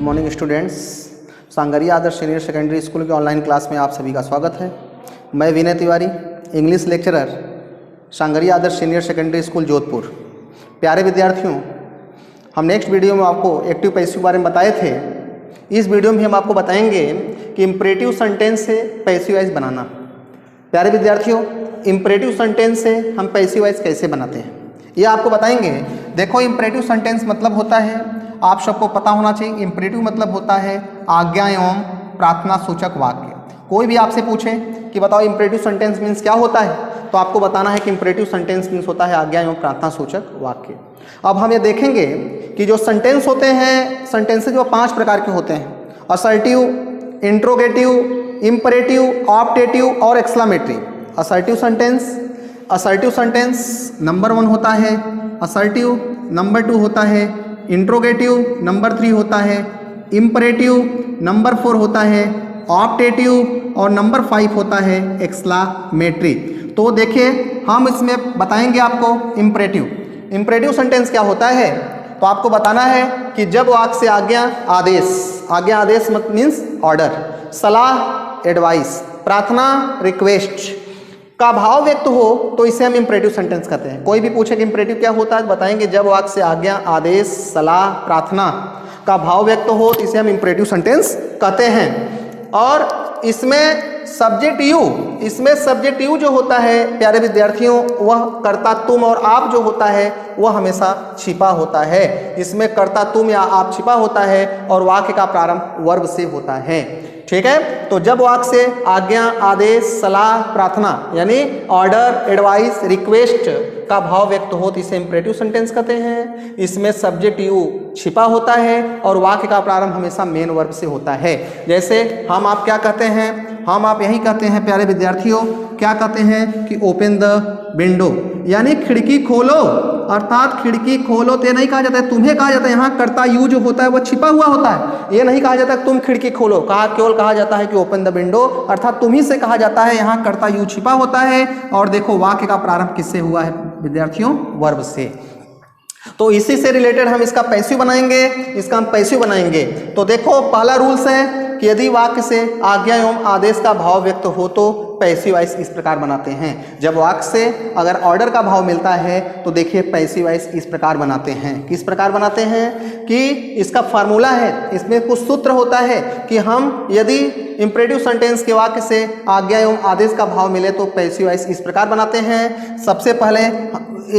Morning students, sangria आदर्श senior secondary school के online class में आप सभी का स्वागत है। मैं Vinay Tiwari, English lecturer, sangria आदर्श सीनियर सेकेंडरी स्कूल जोधपुर। प्यारे विद्यार्थियों, हम नेक्स्ट वीडियो में आपको एक्टिव पैसिव के बारे में बताए थे। इस वीडियो में हम आपको बताएंगे कि इम्परेटिव सेंटेंस से पैसिव वॉइस बनाना। प्यारे विद्यार्थियों, इम्परेटिव सेंटेंस से हम पैसिव वॉइस कैसे बनाते हैं ये आपको बताएंगे। देखो, इम्परेटिव सेंटेंस मतलब होता है, आप सबको पता होना चाहिए, इम्परेटिव मतलब होता है आज्ञा एवं प्रार्थना सूचक वाक्य। कोई भी आपसे पूछे कि बताओ इम्परेटिव सेंटेंस मीन्स क्या होता है, तो आपको बताना है कि इम्परेटिव सेंटेंस मीन्स होता है आज्ञा एवं प्रार्थना सूचक वाक्य। अब हम ये देखेंगे कि जो सेंटेंस होते हैं, सेंटेंसेज वो 5 प्रकार के होते हैं: असर्टिव, इंट्रोगेटिव, इम्परेटिव, ऑप्टेटिव और एक्सक्लेमेटरी। असर्टिव सेंटेंस नंबर 1 होता है असर्टिव, नंबर 2 होता है इंट्रोगेटिव, नंबर 3 होता है इम्परेटिव, नंबर 4 होता है ऑप्टेटिव और नंबर 5 होता है एक्सक्लेमेटरी। तो देखिए, हम इसमें बताएंगे आपको इम्परेटिव सेंटेंस क्या होता है। तो आपको बताना है कि जब वाक्य से आज्ञा आदेश मत मीन्स ऑर्डर, सलाह एडवाइस, प्रार्थना रिक्वेस्ट का भाव व्यक्त हो तो इसे हम इम्परेटिव सेंटेंस कहते हैं। कोई भी पूछे कि इम्परेटिव क्या होता है, बताएंगे जब वाक्य से आज्ञा आदेश सलाह प्रार्थना का भाव व्यक्त हो तो इसे हम इम्परेटिव सेंटेंस कहते हैं। और इसमें सब्जेक्ट यू जो होता है प्यारे विद्यार्थियों, वह कर्ता तुम और आप जो होता है वह हमेशा छिपा होता है। इसमें कर्ता तुम या आप छिपा होता है और वाक्य का प्रारंभ वर्ब से होता है। ठीक है, तो जब वाक्य से आज्ञा आदेश सलाह प्रार्थना यानी ऑर्डर एडवाइस रिक्वेस्ट का भाव व्यक्त हो तो इसे इम्परेटिव सेंटेंस कहते हैं। इसमें सब्जेक्ट यू छिपा होता है और वाक्य का प्रारंभ हमेशा मेन वर्ब से होता है। जैसे हम आप क्या कहते हैं, हम आप यही कहते हैं प्यारे विद्यार्थियों, क्या कहते हैं कि ओपन द विंडो यानी खिड़की खोलो, अर्थात खिड़की खोलो तो ये नहीं कहा जाता है, तुम्हें कहा जाता है। यहाँ कर्ता यू जो होता है वह छिपा हुआ होता है, ये नहीं कहा जाता तुम खिड़की खोलो, केवल कहा जाता है कि ओपन द विंडो, अर्थात तुम ही से कहा जाता है। यहाँ कर्ता यू छिपा होता है और देखो वाक्य का प्रारंभ किससे हुआ है विद्यार्थियों, वर्ब से। तो इसी से रिलेटेड हम इसका पैसिव बनाएंगे। तो देखो, पहला रूल्स है कि यदि वाक्य से आज्ञा एवं आदेश का भाव व्यक्त हो तो पैसिव वॉइस इस प्रकार बनाते हैं। जब वाक्य से अगर ऑर्डर का भाव मिलता है तो देखिए पैसिव वॉइस इस प्रकार बनाते हैं। किस प्रकार बनाते हैं कि इसका फार्मूला है, इसमें कुछ सूत्र होता है कि हम यदि इम्परेटिव सेंटेंस के वाक्य से आज्ञा एवं आदेश का भाव मिले तो पैसिव वॉइस इस प्रकार बनाते हैं। सबसे पहले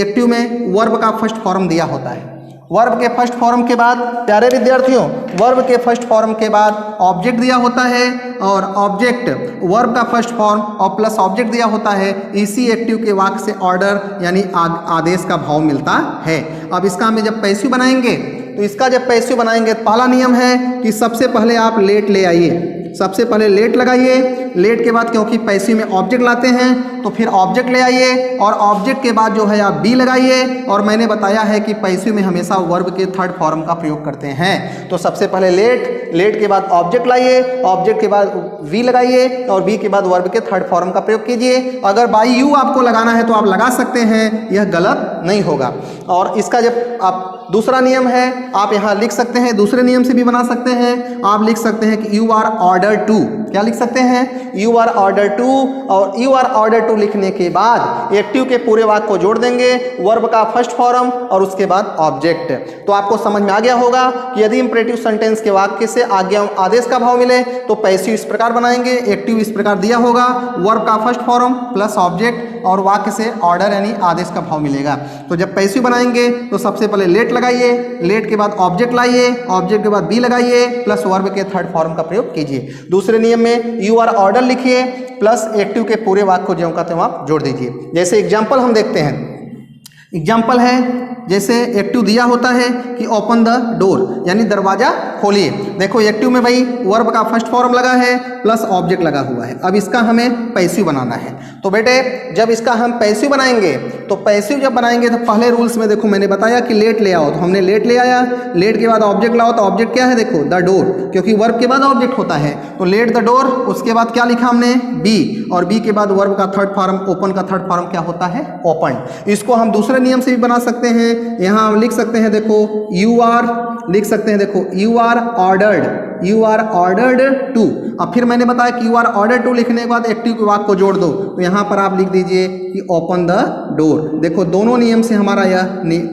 एक्टिव में वर्ब का फर्स्ट फॉर्म दिया होता है। वर्ब के फर्स्ट फॉर्म के बाद प्यारे विद्यार्थियों, वर्ब के फर्स्ट फॉर्म के बाद ऑब्जेक्ट दिया होता है और ऑब्जेक्ट वर्ब का फर्स्ट फॉर्म और प्लस ऑब्जेक्ट दिया होता है। इसी एक्टिव के वाक्य से ऑर्डर यानी आदेश का भाव मिलता है। अब इसका हमें जब पैसिव बनाएंगे तो पहला नियम है कि सबसे पहले आप लेट ले आइए, सबसे पहले लेट लगाइए। लेट के बाद क्योंकि पैसिव में ऑब्जेक्ट लाते हैं तो फिर ऑब्जेक्ट ले आइए और ऑब्जेक्ट के बाद जो है आप बी लगाइए। और मैंने बताया है कि पैसिव में हमेशा वर्ब के थर्ड फॉर्म का प्रयोग करते हैं। तो सबसे पहले लेट के बाद ऑब्जेक्ट लाइए, ऑब्जेक्ट के बाद वी लगाइए और बी के बाद वर्ब के थर्ड फॉर्म का प्रयोग कीजिए। अगर बाई यू आपको लगाना है तो आप लगा सकते हैं, यह गलत नहीं होगा। और इसका जब आप दूसरा नियम है, आप यहाँ लिख सकते हैं, दूसरे नियम से भी बना सकते हैं। आप लिख सकते हैं कि यू आर ऑर्डर टू, क्या लिख सकते हैं, यू आर ऑर्डर टू। और यू आर ऑर्डर टू लिखने के बाद एक्टिव के पूरे वाक्य को जोड़ देंगे, वर्ब का फर्स्ट फॉर्म और उसके बाद ऑब्जेक्ट। तो आपको समझ में आ गया होगा कि यदि इंपरेटिव सेंटेंस के वाक्य से आज्ञा आदेश का भाव मिले तो पैसिव इस प्रकार बनाएंगे। एक्टिव इस प्रकार दिया होगा, वर्ब का फर्स्ट फॉर्म प्लस ऑब्जेक्ट और वाक्य से ऑर्डर यानी आदेश का भाव मिलेगा। तो जब पैसिव बनाएंगे तो सबसे पहले लेट लगाइए, लेट के बाद ऑब्जेक्ट लाइए, ऑब्जेक्ट के बाद बी लगाइए प्लस वर्ब के थर्ड फॉर्म का प्रयोग कीजिए। दूसरे नियम में यू आर ऑर्डर लिखिए प्लस एक्टिव के पूरे वाक्य को ज्यों का त्यों आप जोड़ दीजिए। जैसे एग्जाम्पल हम देखते हैं, एग्जाम्पल है जैसे एक्टिव दिया होता है कि ओपन द डोर यानी दरवाजा खोलिए। देखो एक्टिव में भाई वर्ब का फर्स्ट फॉर्म लगा है प्लस ऑब्जेक्ट लगा हुआ है। अब इसका हमें पैसिव बनाना है। तो बेटे जब इसका हम पैसिव बनाएंगे तो पैसिव जब बनाएंगे तो पहले रूल्स में देखो मैंने बताया कि लेट ले आओ, तो हमने लेट ले आया। लेट के बाद ऑब्जेक्ट लाओ, तो ऑब्जेक्ट क्या है देखो द डोर, क्योंकि वर्ब के बाद ऑब्जेक्ट होता है। तो लेट द डोर, उसके बाद क्या लिखा हमने बी, और बी के बाद वर्ब का थर्ड फॉर्म ओपन का थर्ड फॉर्म क्या होता है ओपन। इसको हम दूसरे नियम से भी बना सकते हैं। यहाँ हम लिख सकते हैं, देखो यू आर, लिख सकते हैं देखो यू आर ऑर्डर्ड टू। अब फिर मैंने बताया कि यू आर ऑर्डर्ड टू लिखने के बाद एक्टिव के वाक्य को जोड़ दो, तो यहाँ पर आप लिख दीजिए कि ओपन द डोर। देखो दोनों नियम से हमारा यह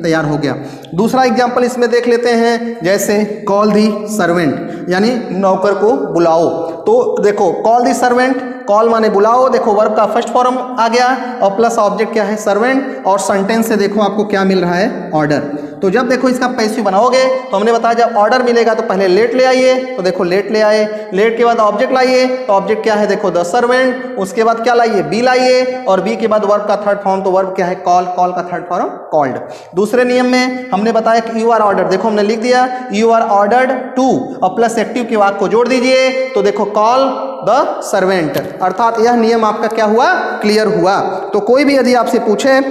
तैयार हो गया। दूसरा एग्जाम्पल इसमें देख लेते हैं, जैसे कॉल दी सर्वेंट, यानी नौकर को बुलाओ। तो देखो कॉल दी सर्वेंट, कॉल माने बुलाओ, देखो वर्ब का फर्स्ट फॉर्म आ गया और प्लस ऑब्जेक्ट क्या है सर्वेंट, और सेंटेंस से देखो आपको क्या मिल रहा है ऑर्डर। तो जब देखो इसका पैसिव बनाओगे तो हमने बताया जब ऑर्डर मिलेगा तो पहले लेट ले आइए, तो देखो लेट ले आए, लेट के बाद ऑब्जेक्ट लाइए, तो ऑब्जेक्ट क्या है देखो द सर्वेंट, उसके बाद क्या लाइए बी लाइए, और बी के बाद वर्ब का थर्ड फॉर्म, तो वर्ब क्या है कॉल, कॉल का थर्ड फॉर्म कॉल्ड। दूसरे नियम में हमने बताया कि यू आर ऑर्डर, देखो हमने लिख दिया यू आर ऑर्डर्ड टू और प्लस एक्टिव के वाक्य को जोड़ दीजिए, तो देखो कॉल द सर्वेंट, अर्थात यह नियम आपका क्या हुआ क्लियर हुआ। तो कोई भी यदि आपसे पूछे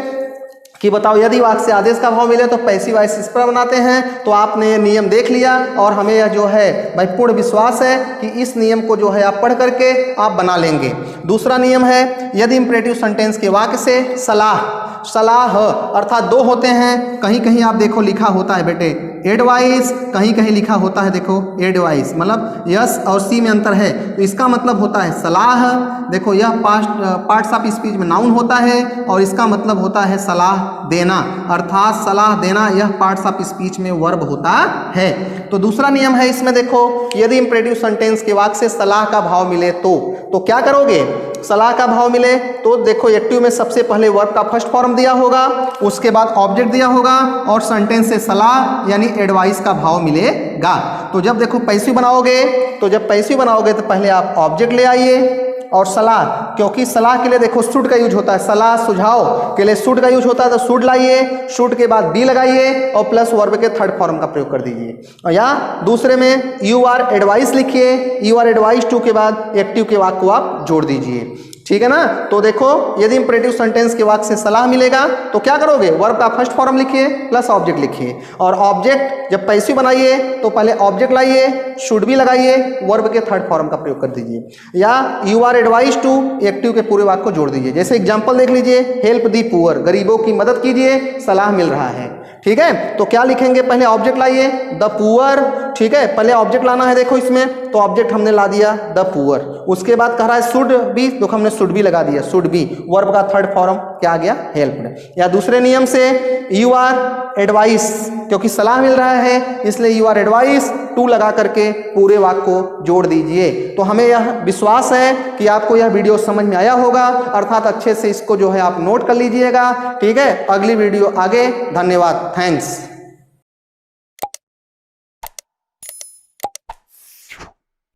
कि बताओ यदि वाक्य से आदेश का भाव मिले तो पैसिव वॉइस इस पर बनाते हैं, तो आपने ये नियम देख लिया और हमें यह जो है भाई पूर्ण विश्वास है कि इस नियम को जो है आप पढ़ करके आप बना लेंगे। दूसरा नियम है यदि इंपरेटिव सेंटेंस के वाक्य से सलाह अर्थात दो होते हैं, कहीं कहीं आप देखो लिखा होता है बेटे एडवाइस, कहीं कहीं लिखा होता है देखो एडवाइस, मतलब यस और सी में अंतर है, तो इसका मतलब होता है सलाह। देखो यह पार्ट्स ऑफ स्पीच में नाउन होता है और इसका मतलब होता है सलाह देना, अर्थात सलाह देना यह पार्ट्स ऑफ स्पीच में वर्ब होता है। तो दूसरा नियम है इसमें देखो यदि इंपरेटिव सेंटेंस के वाक्य से सलाह का भाव मिले तो क्या करोगे, सलाह का भाव मिले तो देखो एक्टिव में सबसे पहले वर्ब का फर्स्ट फॉर्म दिया होगा, उसके बाद ऑब्जेक्ट दिया होगा और सेंटेंस से सलाह यानी एडवाइस का भाव मिलेगा। तो जब देखो पैसिव बनाओगे, तो जब पैसिव बनाओगे तो पहले आप ऑब्जेक्ट ले आइए और सलाह, क्योंकि सलाह के लिए देखो शुड का यूज होता है, सलाह सुझाव के लिए शुड का यूज होता है, तो शुड लाइए, शुड के बाद बी लगाइए और प्लस वर्ब के थर्ड फॉर्म का प्रयोग कर दीजिए। और या दूसरे में यू आर एडवाइस लिखिए, यू आर एडवाइस टू के बाद एक्टिव के वाक्य को आप जोड़ दीजिए, ठीक है ना। तो देखो यदि इंपरेटिव सेंटेंस के वाक्य से सलाह मिलेगा तो क्या करोगे, वर्ब का फर्स्ट फॉर्म लिखिए प्लस ऑब्जेक्ट लिखिए, और ऑब्जेक्ट जब पैसिव बनाइए तो पहले ऑब्जेक्ट लाइए, शुड भी लगाइए, वर्ब के थर्ड फॉर्म का प्रयोग कर दीजिए, या you are advise to active के पूरे वाक्य को जोड़ दीजिए। जैसे एग्जांपल देख लीजिए, हेल्प दी पुअर, गरीबों की मदद कीजिए, सलाह मिल रहा है, ठीक है। तो क्या लिखेंगे, पहले ऑब्जेक्ट लाइए द पुअर, ठीक है, पहले ऑब्जेक्ट लाना है देखो इसमें, तो ऑब्जेक्ट हमने ला दिया द पुअर, उसके बाद कह रहा है शुड बी, तो हमने शुड भी लगा दिया, शुड बी, वर्ब का थर्ड फॉर्म क्या आ गया हेल्प्ड। या दूसरे नियम से यू आर एडवाइस, क्योंकि सलाह मिल रहा है इसलिए यू आर एडवाइस टू लगा करके पूरे वाक्य को जोड़ दीजिए। तो हमें यह विश्वास है कि आपको यह वीडियो समझ में आया होगा, अर्थात अच्छे से इसको जो है आप नोट कर लीजिएगा, ठीक है। अगली वीडियो आगे, धन्यवाद, थैंक्स।